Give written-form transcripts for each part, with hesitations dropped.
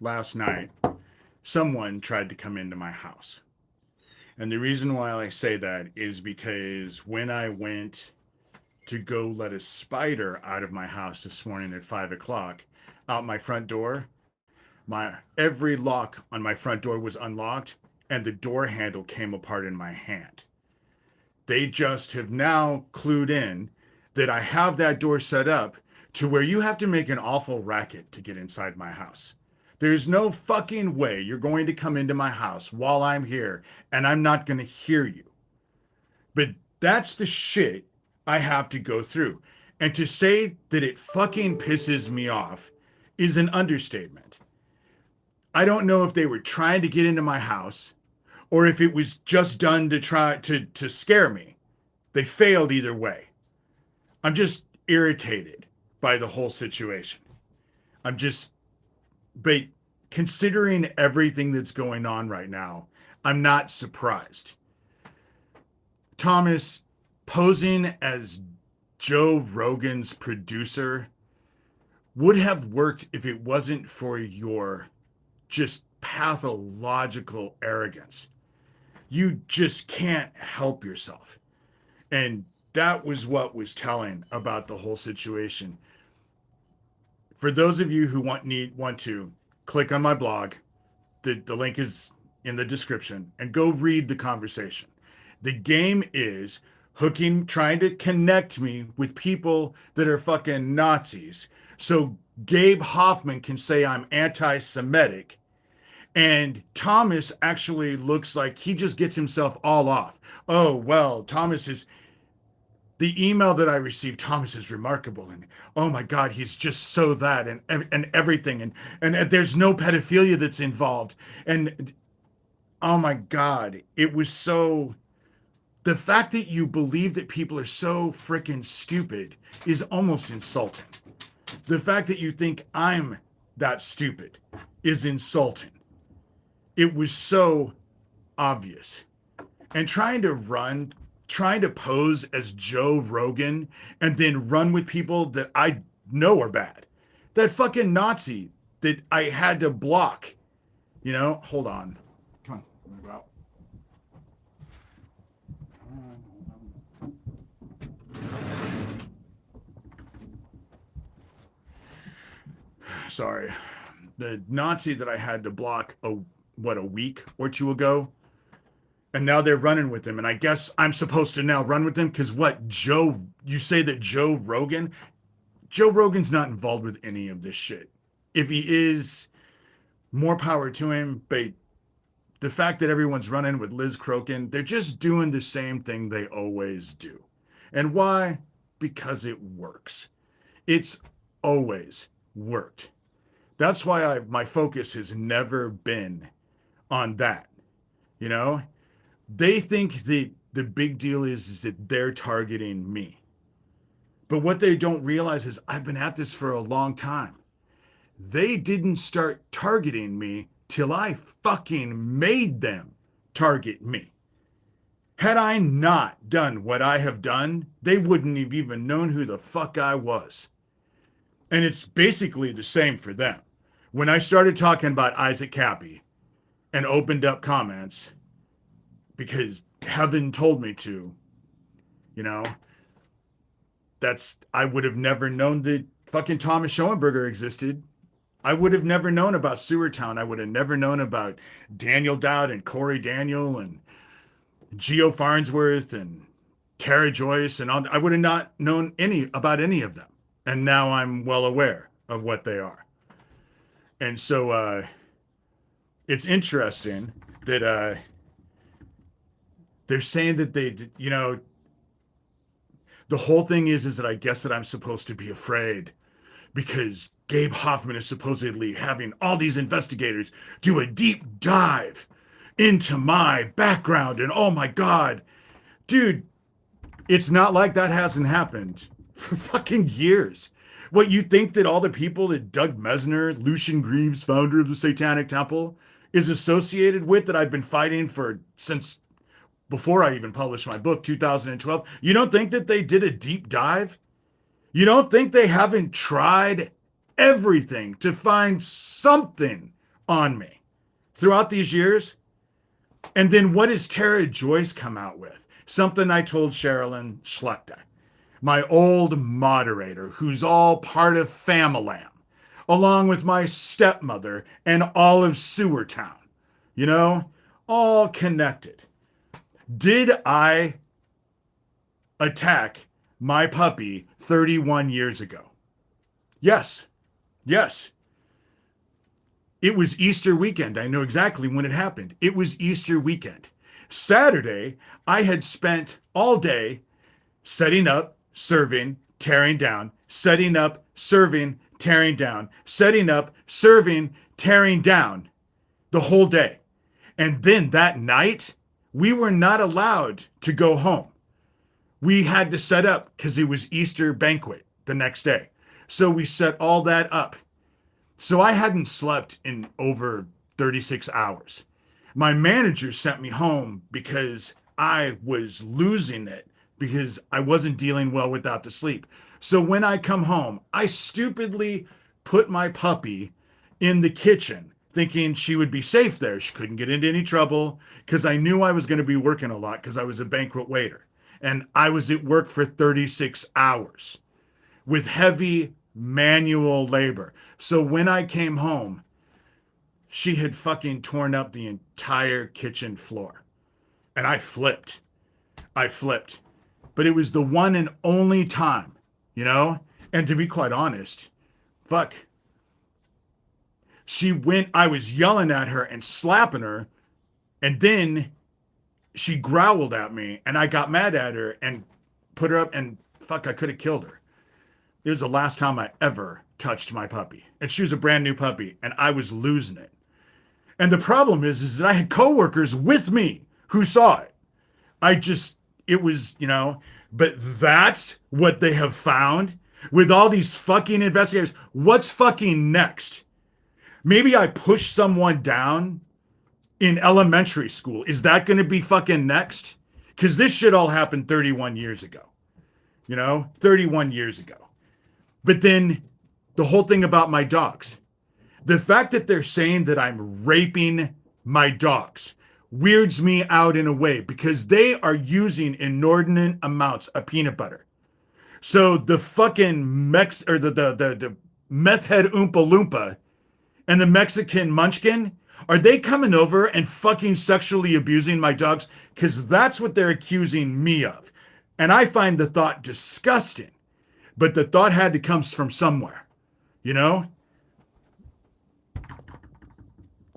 last night, someone tried to come into my house. And the reason why I say that is because when I went to go let a spider out of my house this morning at 5 o'clock, out my front door, my every lock on my front door was unlocked and the door handle came apart in my hand. They just have now clued in that I have that door set up to where you have to make an awful racket to get inside my house. There's no fucking way you're going to come into my house while I'm here and I'm not going to hear you. But that's the shit I have to go through. And to say that it fucking pisses me off is an understatement. I don't know if they were trying to get into my house or if it was just done to try to scare me. They failed either way. I'm just irritated by the whole situation. I'm just, but considering everything that's going on right now, I'm not surprised. Thomas posing as Joe Rogan's producer would have worked if it wasn't for your just pathological arrogance. You just can't help yourself. And that was what was telling about the whole situation. For those of you who want to click on my blog, the link is in the description, and go read the conversation. The game is trying to connect me with people that are fucking Nazis. So Gabe Hoffman can say I'm anti-Semitic, and Thomas actually looks like he just gets himself all off. Oh, well, the email that I received, Thomas is remarkable. And oh my God, he's just so that and everything. And there's no pedophilia that's involved. And oh my God, it was so, the fact that you believe that people are so freaking stupid is almost insulting. The fact that you think I'm that stupid is insulting. It was so obvious. And trying to pose as Joe Rogan and then run with people that I know are bad. That fucking Nazi that I had to block. Hold on. Come on. I'm gonna go out. Sorry. The Nazi that I had to block a week or two ago. And now they're running with him. And I guess I'm supposed to now run with them because you say that Joe Rogan's not involved with any of this shit. If he is, more power to him. But the fact that everyone's running with Liz Crokin, they're just doing the same thing they always do. And why? Because it works. It's always worked. That's why my focus has never been on that. They think that the big deal is that they're targeting me. But what they don't realize is I've been at this for a long time. They didn't start targeting me till I fucking made them target me. Had I not done what I have done, they wouldn't have even known who the fuck I was. And it's basically the same for them. When I started talking about Issac Kappy and opened up comments, because heaven told me to, I would have never known that fucking Thomas Schoenberger existed. I would have never known about Sewertown. I would have never known about Daniel Dowd and Corey Daniel and Geo Farnsworth and Tara Joyce and all. I would have not known about any of them. And now I'm well aware of what they are. And so it's interesting that they're saying that the whole thing is that I guess that I'm supposed to be afraid because Gabe Hoffman is supposedly having all these investigators do a deep dive into my background. And oh my God, dude, it's not like that hasn't happened for fucking years. What, you think that all the people that Doug Mesner, Lucian Greaves, founder of the Satanic Temple, is associated with that I've been fighting for since before I even published my book, 2012, you don't think that they did a deep dive? You don't think they haven't tried everything to find something on me throughout these years. And then what does Tara Joyce come out with? Something I told Sherilyn Schlechter, my old moderator, who's all part of Famalam, along with my stepmother and all of Sewertown, you know, all connected. Did I attack my puppy 31 years ago? Yes. Yes. It was Easter weekend. I know exactly when it happened. It was Easter weekend. Saturday, I had spent all day setting up, serving, tearing down, setting up, serving, tearing down, setting up, serving, tearing down the whole day. And then that night, we were not allowed to go home. We had to set up because it was Easter banquet the next day. So we set all that up. So I hadn't slept in over 36 hours. My manager sent me home because I was losing it because I wasn't dealing well without the sleep. So when I come home, I stupidly put my puppy in the kitchen thinking she would be safe there. She couldn't get into any trouble because I knew I was going to be working a lot because I was a banquet waiter. And I was at work for 36 hours with heavy manual labor. So when I came home, she had fucking torn up the entire kitchen floor. And I flipped. But it was the one and only time, you know? And to be quite honest, fuck. I was yelling at her and slapping her. And then she growled at me and I got mad at her and put her up and fuck, I could have killed her. It was the last time I ever touched my puppy. And she was a brand new puppy and I was losing it. And the problem is that I had coworkers with me who saw it. It was, you know, but that's what they have found with all these fucking investigators. What's fucking next? Maybe I push someone down in elementary school. Is that going to be fucking next? Because this shit all happened 31 years ago. You know, 31 years ago. But then the whole thing about my dogs, the fact that they're saying that I'm raping my dogs weirds me out in a way because they are using inordinate amounts of peanut butter. So the fucking the meth head Oompa Loompa and the Mexican munchkin, are they coming over and fucking sexually abusing my dogs? Because that's what they're accusing me of. And I find the thought disgusting. But the thought had to come from somewhere, you know?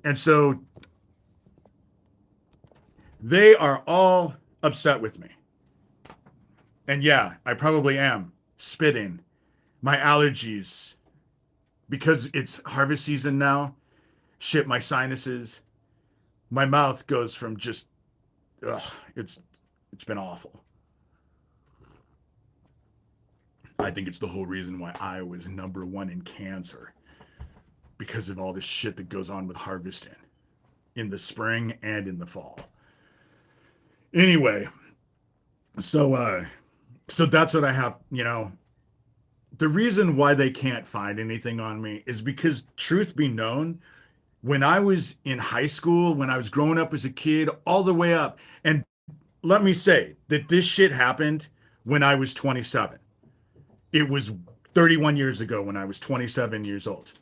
And so they are all upset with me. And yeah, I probably am spitting. My allergies, because it's harvest season now, shit, my sinuses, my mouth goes from just, it's been awful. I think it's the whole reason why Iowa is #1 in cancer, because of all this shit that goes on with harvesting in the spring and in the fall. Anyway, so that's what I have, you know. The reason why they can't find anything on me is because, truth be known, when I was in high school, when I was growing up as a kid, all the way up, and let me say that this shit happened when I was 27. It was 31 years ago when I was 27 years old.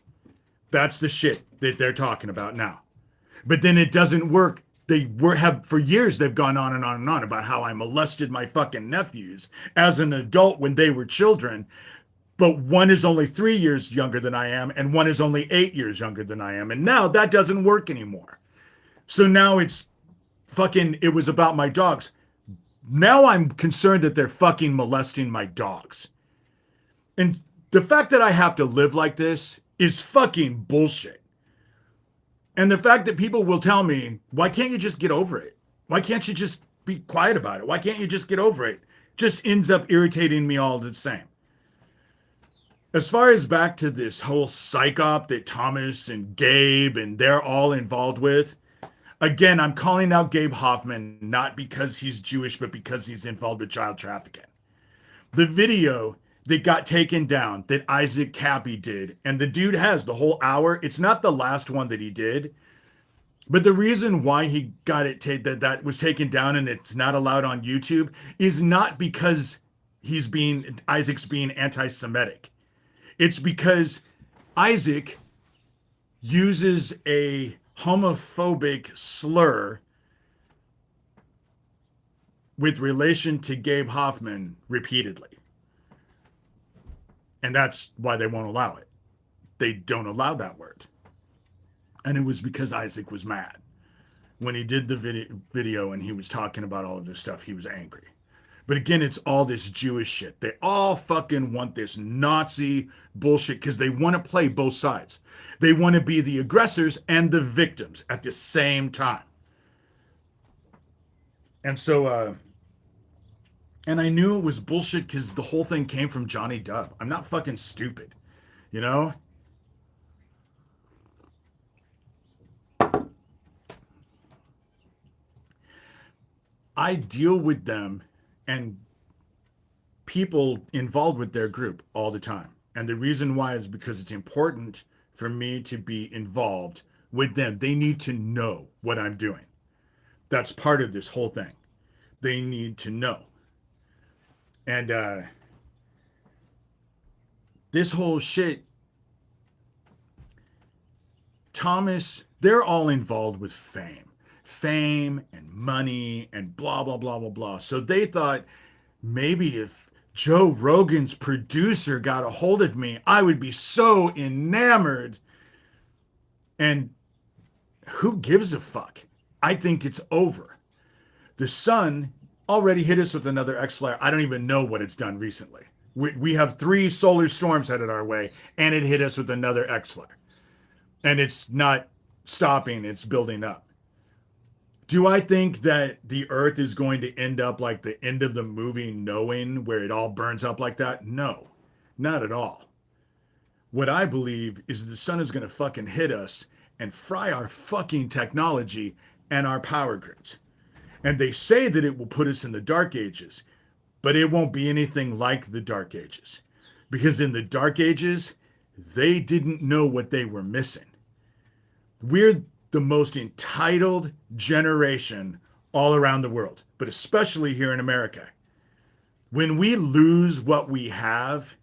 That's the shit that they're talking about now. But then it doesn't work. For years, they've gone on and on and on about how I molested my fucking nephews as an adult when they were children. But one is only 3 years younger than I am, and one is only 8 years younger than I am. And now that doesn't work anymore. So now it was about my dogs. Now I'm concerned that they're fucking molesting my dogs. And the fact that I have to live like this is fucking bullshit. And the fact that people will tell me, why can't you just get over it? Why can't you just be quiet about it? Why can't you just get over it? Just ends up irritating me all the same. As far as back to this whole psych op that Thomas and Gabe and they're all involved with, again, I'm calling out Gabe Hoffman, not because he's Jewish, but because he's involved with child trafficking. The video that got taken down that Issac Kappy did. And the dude has the whole hour. It's not the last one that he did, but the reason why he got it that was taken down and it's not allowed on YouTube is not because Isaac's being anti-Semitic. It's because Issac uses a homophobic slur with relation to Gabe Hoffman repeatedly. And that's why they won't allow it. They don't allow that word. And it was because Issac was mad. When he did the video and he was talking about all of this stuff, he was angry. But again, it's all this Jewish shit. They all fucking want this Nazi bullshit because they want to play both sides. They want to be the aggressors and the victims at the same time. And so, and I knew it was bullshit because the whole thing came from Johnny Depp. I'm not fucking stupid, you know? I deal with them and people involved with their group all the time. And the reason why is because it's important for me to be involved with them. They need to know what I'm doing. That's part of this whole thing. They need to know. And this whole shit, Thomas, they're all involved with fame and money and blah, blah, blah, blah, blah. So they thought maybe if Joe Rogan's producer got a hold of me, I would be so enamored. And who gives a fuck? I think it's over. The sun already hit us with another X-flare. I don't even know what it's done recently. We have 3 solar storms headed our way, and it hit us with another X-flare. And it's not stopping, it's building up. Do I think that the Earth is going to end up like the end of the movie Knowing, where it all burns up like that? No, not at all. What I believe is the sun is going to fucking hit us and fry our fucking technology and our power grids. And they say that it will put us in the dark ages, but it won't be anything like the dark ages. Because in the dark ages, they didn't know what they were missing. We're the most entitled generation all around the world, but especially here in America. When we lose what we have,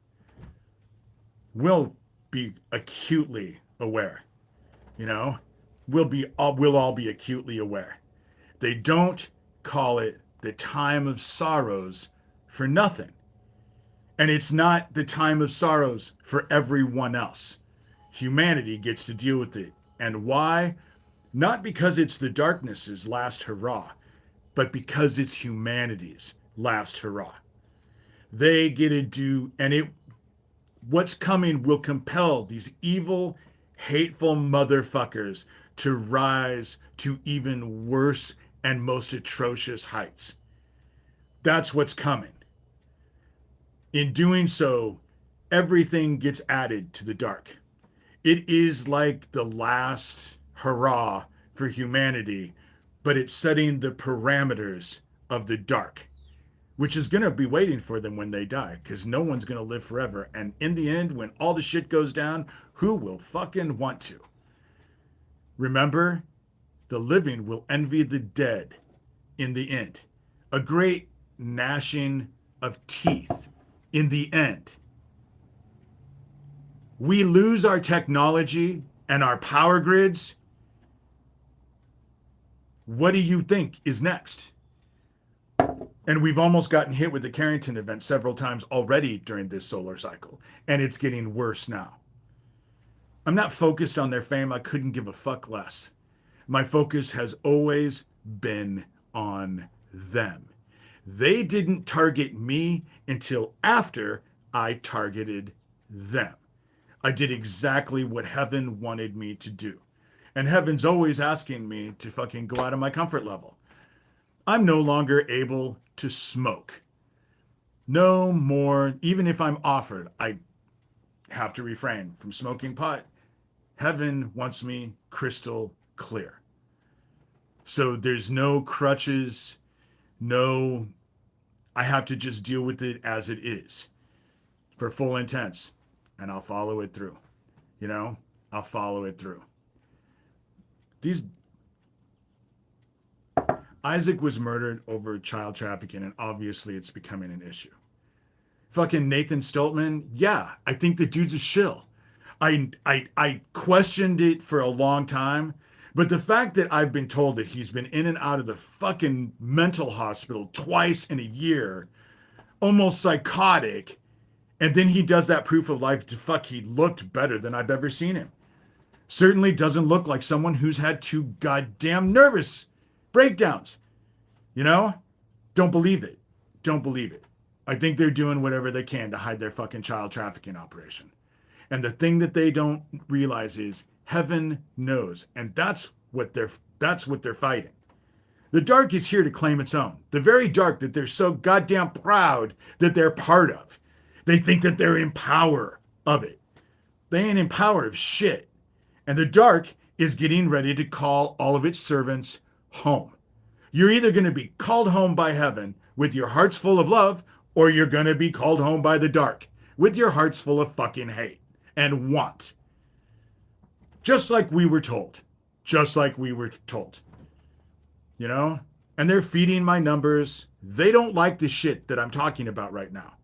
we'll be acutely aware. You know, we'll all be acutely aware. They don't call it the time of sorrows for nothing. And it's not the time of sorrows for everyone else. Humanity gets to deal with it. And why? Not because it's the darkness's last hurrah, but because it's humanity's last hurrah. They get to do, and what's coming will compel these evil, hateful motherfuckers to rise to even worse and most atrocious heights. That's what's coming. In doing so, everything gets added to the dark. It is like the last hurrah for humanity, but it's setting the parameters of the dark, which is going to be waiting for them when they die, because no one's going to live forever. And in the end, when all the shit goes down, who will fucking want to? Remember, the living will envy the dead in the end. A great gnashing of teeth in the end. We lose our technology and our power grids. What do you think is next? And we've almost gotten hit with the Carrington event several times already during this solar cycle, and it's getting worse now. I'm not focused on their fame. I couldn't give a fuck less. My focus has always been on them. They didn't target me until after I targeted them. I did exactly what heaven wanted me to do. And heaven's always asking me to fucking go out of my comfort level. I'm no longer able to smoke. No more, even if I'm offered, I have to refrain from smoking pot. Heaven wants me crystal clear. So there's no crutches, I have to just deal with it as it is. for full intents, and I'll follow it through. You know, I'll follow it through. These Issac was murdered over child trafficking, and obviously it's becoming an issue. Fucking Nathan Stoltman, yeah, I think the dude's a shill. I questioned it for a long time, but the fact that I've been told that he's been in and out of the fucking mental hospital twice in a year, almost psychotic, and then he does that proof of life to fuck, he looked better than I've ever seen him. Certainly doesn't look like someone who's had two goddamn nervous breakdowns. You know? Don't believe it. Don't believe it. I think they're doing whatever they can to hide their fucking child trafficking operation. And the thing that they don't realize is heaven knows. And that's what they're fighting. The dark is here to claim its own. The very dark that they're so goddamn proud that they're part of. They think that they're in power of it. They ain't in power of shit. And the dark is getting ready to call all of its servants home. You're either going to be called home by heaven with your hearts full of love, or you're going to be called home by the dark with your hearts full of fucking hate and want. Just like we were told. Just like we were told. You know? And they're feeding my numbers. They don't like the shit that I'm talking about right now.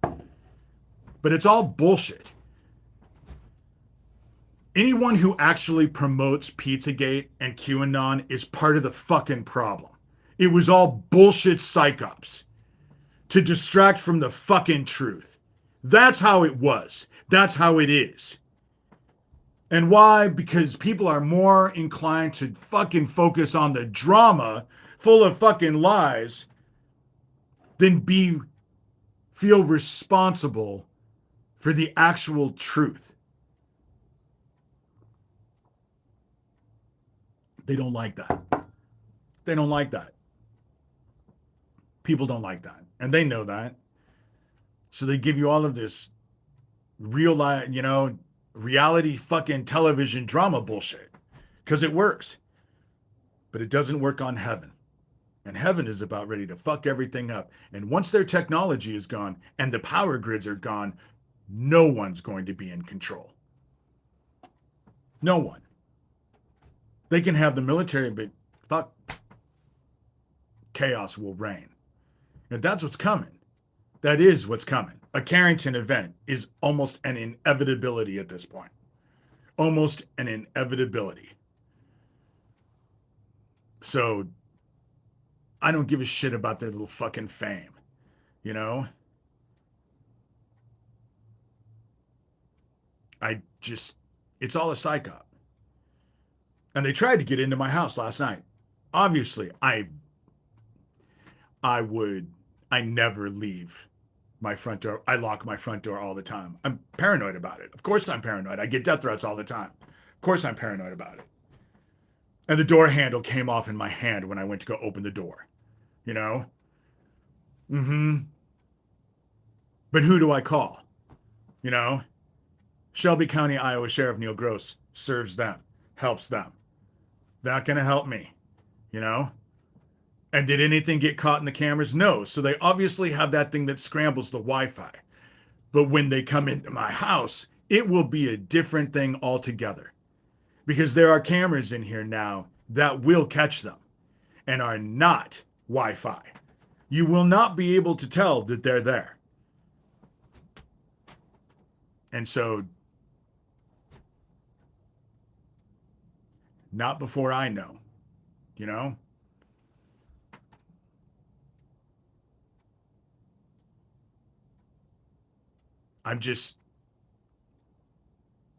But it's all bullshit. Anyone who actually promotes Pizzagate and QAnon is part of the fucking problem. It was all bullshit psychops to distract from the fucking truth. That's how it was. That's how it is. And why? Because people are more inclined to fucking focus on the drama full of fucking lies than feel responsible for the actual truth. They don't like that. They don't like that. People don't like that. And they know that. So they give you all of this real life, reality fucking television drama bullshit. Because it works. But it doesn't work on heaven. And heaven is about ready to fuck everything up. And once their technology is gone and the power grids are gone, no one's going to be in control. No one. They can have the military, but fuck, chaos will reign. And that's what's coming. That is what's coming. A Carrington event is almost an inevitability at this point. Almost an inevitability. So I don't give a shit about their little fucking fame. You know? It's all a psyop. And they tried to get into my house last night. Obviously, I never leave my front door. I lock my front door all the time. I'm paranoid about it. Of course I'm paranoid. I get death threats all the time. Of course I'm paranoid about it. And the door handle came off in my hand when I went to go open the door. You know? But who do I call? You know? Shelby County, Iowa Sheriff Neil Gross serves them, helps them. Not going to help me, you know? And did anything get caught in the cameras? No. So they obviously have that thing that scrambles the Wi-Fi. But when they come into my house, it will be a different thing altogether. Because there are cameras in here now that will catch them and are not Wi-Fi. You will not be able to tell that they're there. And so, not before I know, you know?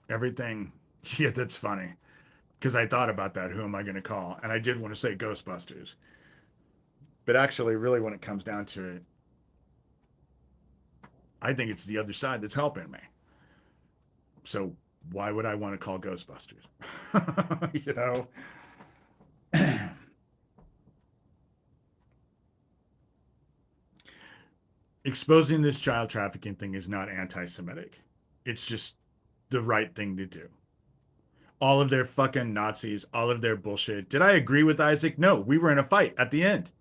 Everything, yeah, that's funny. Because I thought about that, who am I going to call? And I did want to say Ghostbusters. But actually, really, when it comes down to it, I think it's the other side that's helping me. So why would I want to call Ghostbusters? You know? Exposing this child trafficking thing is not anti-Semitic. It's just the right thing to do. All of their fucking Nazis, all of their bullshit. Did I agree with Issac? No, we were in a fight at the end,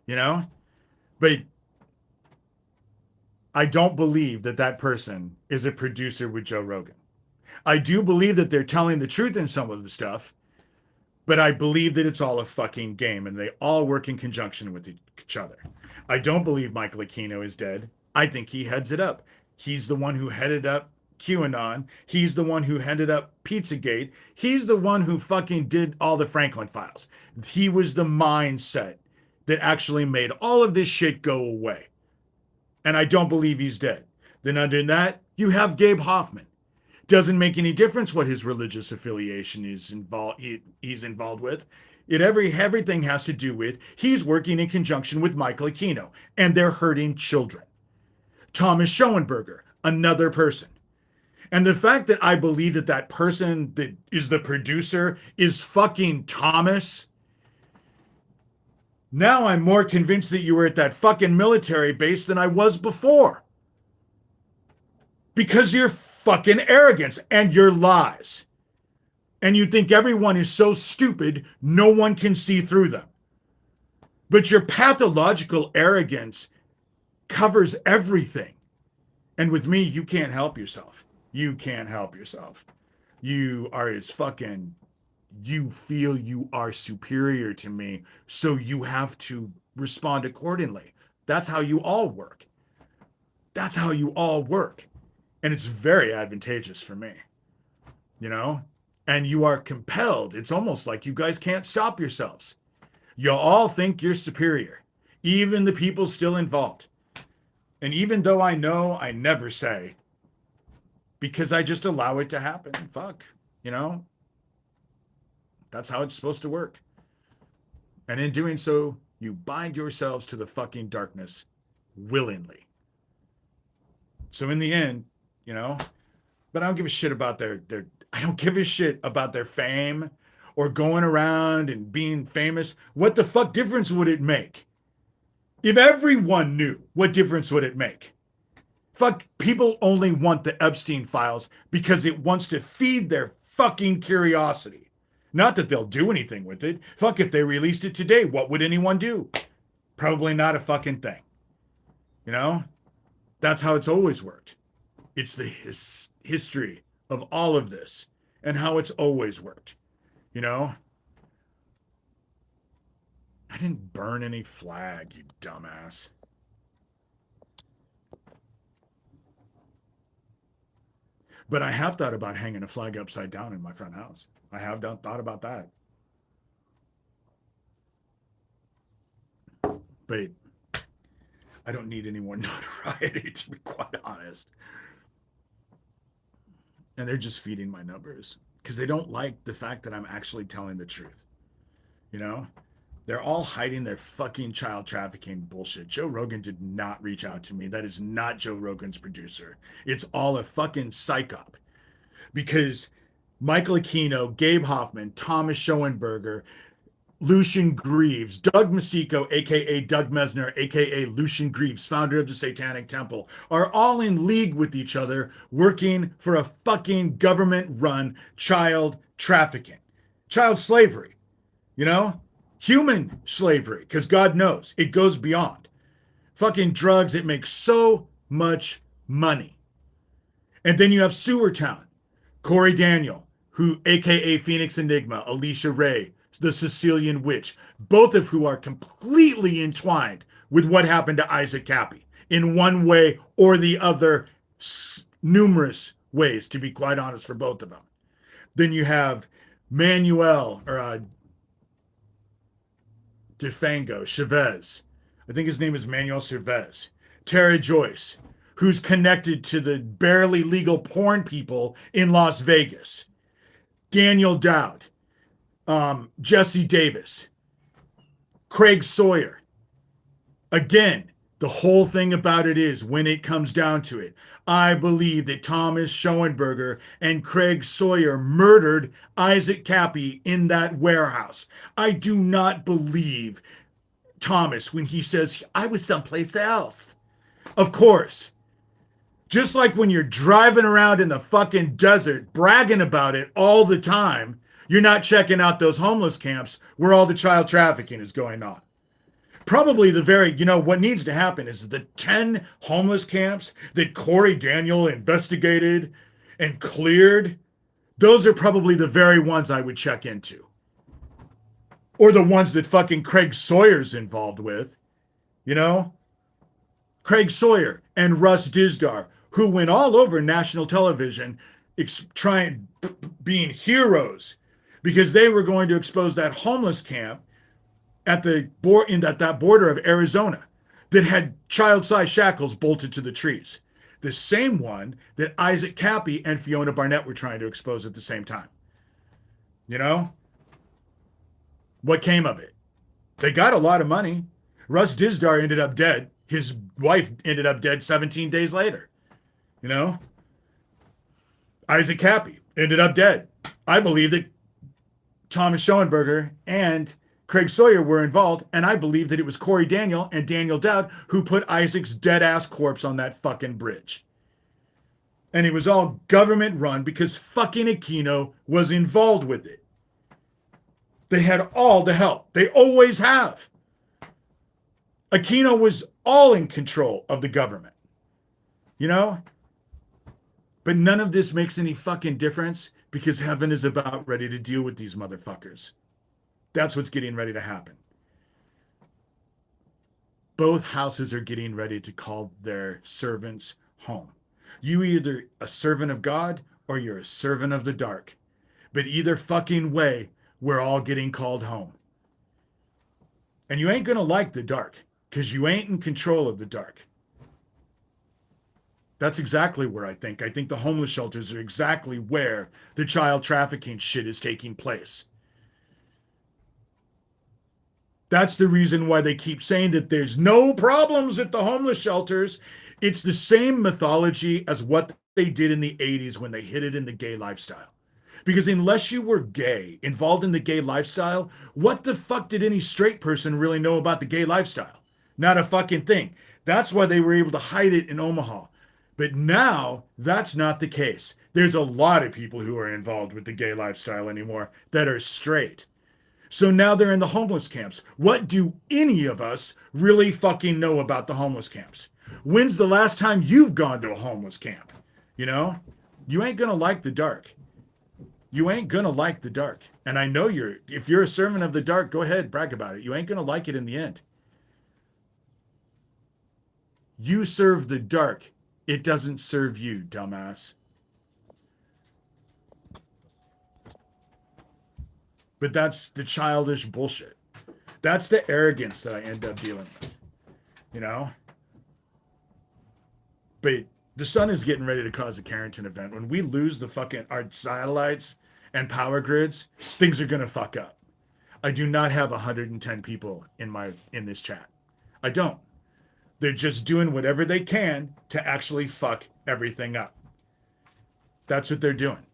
you know? But I don't believe that that person is a producer with Joe Rogan. I do believe that they're telling the truth in some of the stuff, but I believe that it's all a fucking game and they all work in conjunction with each other. I don't believe Michael Aquino is dead. I think he heads it up. He's the one who headed up QAnon. He's the one who headed up Pizzagate. He's the one who fucking did all the Franklin files. He was the mindset that actually made all of this shit go away. And I don't believe he's dead. Then under that, you have Gabe Hoffman. Doesn't make any difference what his religious affiliation is he's involved with. Everything has to do with he's working in conjunction with Michael Aquino, and they're hurting children. Thomas Schoenberger, another person. And the fact that I believe that that person that is the producer is fucking Thomas. Now I'm more convinced that you were at that fucking military base than I was before. Because you're fucking arrogance and your lies. And you think everyone is so stupid, no one can see through them. But your pathological arrogance covers everything. And with me, you can't help yourself. You can't help yourself. You are as fucking, you feel you are superior to me, so you have to respond accordingly. That's how you all work. That's how you all work. And it's very advantageous for me, you know? And you are compelled. It's almost like you guys can't stop yourselves. You all think you're superior, even the people still involved. And even though I know, I never say, because I just allow it to happen. Fuck, you know? That's how it's supposed to work. And in doing so, you bind yourselves to the fucking darkness willingly. So in the end, you know, but I don't give a shit about I don't give a shit about their fame or going around and being famous. What the fuck difference would it make? If everyone knew, what difference would it make? Fuck, people only want the Epstein files because it wants to feed their fucking curiosity. Not that they'll do anything with it. Fuck, if they released it today, what would anyone do? Probably not a fucking thing. You know? That's how it's always worked. It's the history of all of this and how it's always worked. You know? I didn't burn any flag, you dumbass. But I have thought about hanging a flag upside down in my front house. I have thought about that. But I don't need any more notoriety, to be quite honest. And they're just feeding my numbers because they don't like the fact that I'm actually telling the truth. You know? They're all hiding their fucking child trafficking bullshit. Joe Rogan did not reach out to me. That is not Joe Rogan's producer. It's all a fucking psych up. Because Michael Aquino, Gabe Hoffman, Thomas Schoenberger, Lucian Greaves, Doug Masico, a.k.a. Doug Mesner, a.k.a. Lucian Greaves, founder of the Satanic Temple, are all in league with each other working for a fucking government-run child trafficking. Child slavery, you know? Human slavery, because God knows, it goes beyond. Fucking drugs, it makes so much money. And then you have Sewer Town, Corey Daniel, who, a.k.a. Phoenix Enigma, Alicia Ray, the Sicilian Witch, both of who are completely entwined with what happened to Issac Kappy in one way or the other, numerous ways, to be quite honest, for both of them. Then you have Manuel, or DeFango, Chavez. I think his name is Manuel Chavez. Tara Joyce, who's connected to the barely legal porn people in Las Vegas. Daniel Dowd. Jesse Davis. Craig Sawyer. Again, the whole thing about it is, when it comes down to it, I believe that Thomas Schoenberger and Craig Sawyer murdered Issac Kappy in that warehouse. I do not believe Thomas when he says, I was someplace else. Of course. Just like when you're driving around in the fucking desert bragging about it all the time, you're not checking out those homeless camps where all the child trafficking is going on. Probably the very, what needs to happen is the 10 homeless camps that Corey Daniel investigated and cleared. Those are probably the very ones I would check into. Or the ones that fucking Craig Sawyer's involved with, you know? Craig Sawyer and Russ Dizdar, who went all over national television being heroes because they were going to expose that homeless camp at that border of Arizona that had child-sized shackles bolted to the trees. The same one that Issac Kappy and Fiona Barnett were trying to expose at the same time. You know? What came of it? They got a lot of money. Russ Dizdar ended up dead. His wife ended up dead 17 days later. You know? Issac Kappy ended up dead. I believe that Thomas Schoenberger and Craig Sawyer were involved, and I believe that it was Corey Daniel and Daniel Dowd who put Isaac's dead-ass corpse on that fucking bridge. And it was all government run because fucking Aquino was involved with it. They had all the help. They always have. Aquino was all in control of the government. You know? But none of this makes any fucking difference because heaven is about ready to deal with these motherfuckers. That's what's getting ready to happen. Both houses are getting ready to call their servants home. You either a servant of God or you're a servant of the dark. But either fucking way, we're all getting called home. And you ain't gonna like the dark because you ain't in control of the dark. That's exactly where I think the homeless shelters are exactly where the child trafficking shit is taking place. That's the reason why they keep saying that there's no problems at the homeless shelters. It's the same mythology as what they did in the 80s when they hid it in the gay lifestyle. Because unless you were gay, involved in the gay lifestyle, what the fuck did any straight person really know about the gay lifestyle? Not a fucking thing. That's why they were able to hide it in Omaha. But now, that's not the case. There's a lot of people who are involved with the gay lifestyle anymore that are straight. So now they're in the homeless camps. What do any of us really fucking know about the homeless camps? When's the last time you've gone to a homeless camp? You know? You ain't gonna like the dark. You ain't gonna like the dark. And I know if you're a servant of the dark, go ahead, brag about it. You ain't gonna like it in the end. You serve the dark. It doesn't serve you, dumbass. But that's the childish bullshit. That's the arrogance that I end up dealing with, you know? But the sun is getting ready to cause a Carrington event. When we lose our satellites and power grids, things are going to fuck up. I do not have 110 people in this chat. I don't. They're just doing whatever they can to actually fuck everything up. That's what they're doing.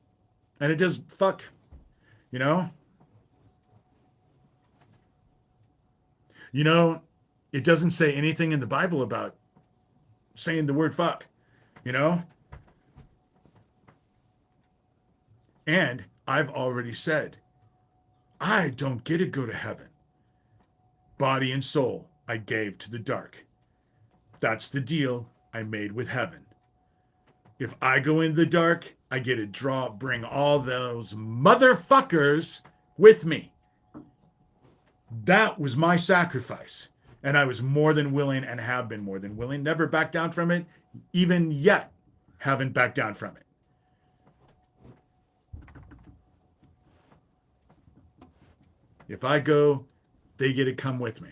And it does fuck, you know? You know, it doesn't say anything in the Bible about saying the word fuck, you know? And I've already said, I don't get to go to heaven. Body and soul I gave to the dark. That's the deal I made with heaven. If I go in the dark, I get to bring all those motherfuckers with me. That was my sacrifice. And I was more than willing and have been more than willing. Never backed down from it. Even yet, haven't backed down from it. If I go, they get to come with me.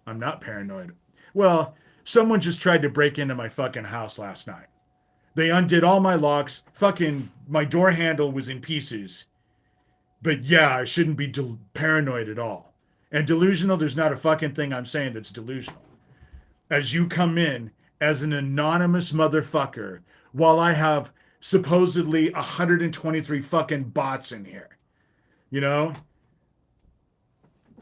I'm not paranoid. Well, someone just tried to break into my fucking house last night. They undid all my locks. Fucking my door handle was in pieces. But yeah, I shouldn't be paranoid at all. And delusional, there's not a fucking thing I'm saying that's delusional. As you come in as an anonymous motherfucker while I have supposedly 123 fucking bots in here. You know?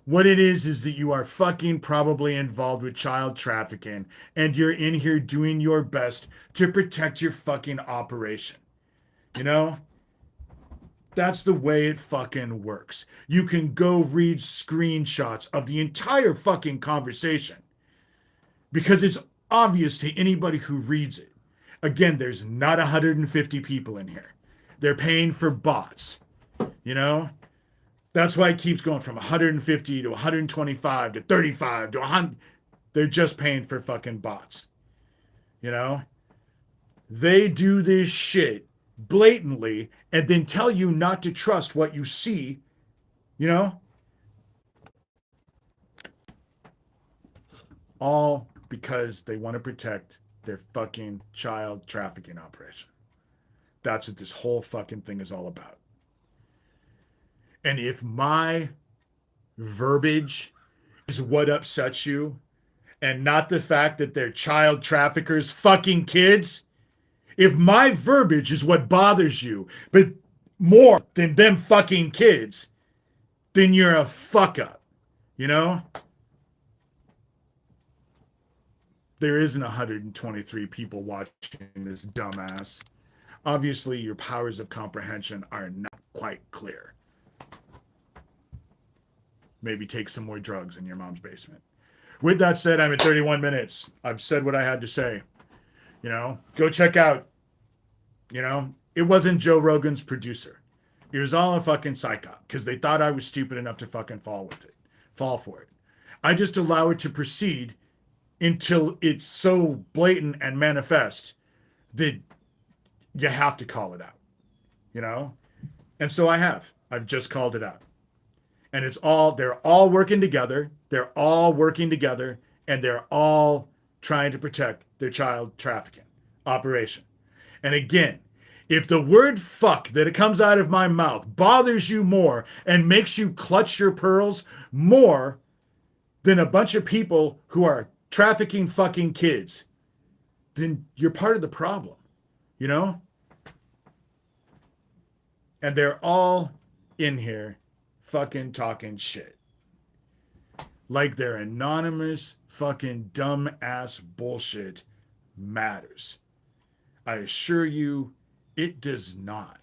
What it is that you are fucking probably involved with child trafficking and you're in here doing your best to protect your fucking operation. You know? That's the way it fucking works. You can go read screenshots of the entire fucking conversation because it's obvious to anybody who reads it. Again, there's not 150 people in here. They're paying for bots, you know? That's why it keeps going from 150 to 125 to 35 to 100. They're just paying for fucking bots, you know? They do this shit blatantly and then tell you not to trust what you see, you know? All because they want to protect their fucking child trafficking operation. That's what this whole fucking thing is all about. And if my verbiage is what upsets you and not the fact that they're child traffickers fucking kids, if my verbiage is what bothers you, but more than them fucking kids, then you're a fuck up, you know? There isn't 123 people watching this dumbass. Obviously, your powers of comprehension are not quite clear. Maybe take some more drugs in your mom's basement. With that said, I'm at 31 minutes. I've said what I had to say. You know, go check out, you know, it wasn't Joe Rogan's producer. It was all a fucking psyop because they thought I was stupid enough to fucking fall for it. I just allow it to proceed until it's so blatant and manifest that you have to call it out, you know? And so I have. I've just called it out. And they're all working together. They're all working together and they're all trying to protect their child trafficking operation. And again, if the word fuck that it comes out of my mouth bothers you more and makes you clutch your pearls more than a bunch of people who are trafficking fucking kids, then you're part of the problem, you know? And they're all in here fucking talking shit. Like their anonymous fucking dumb ass bullshit matters. I assure you, it does not.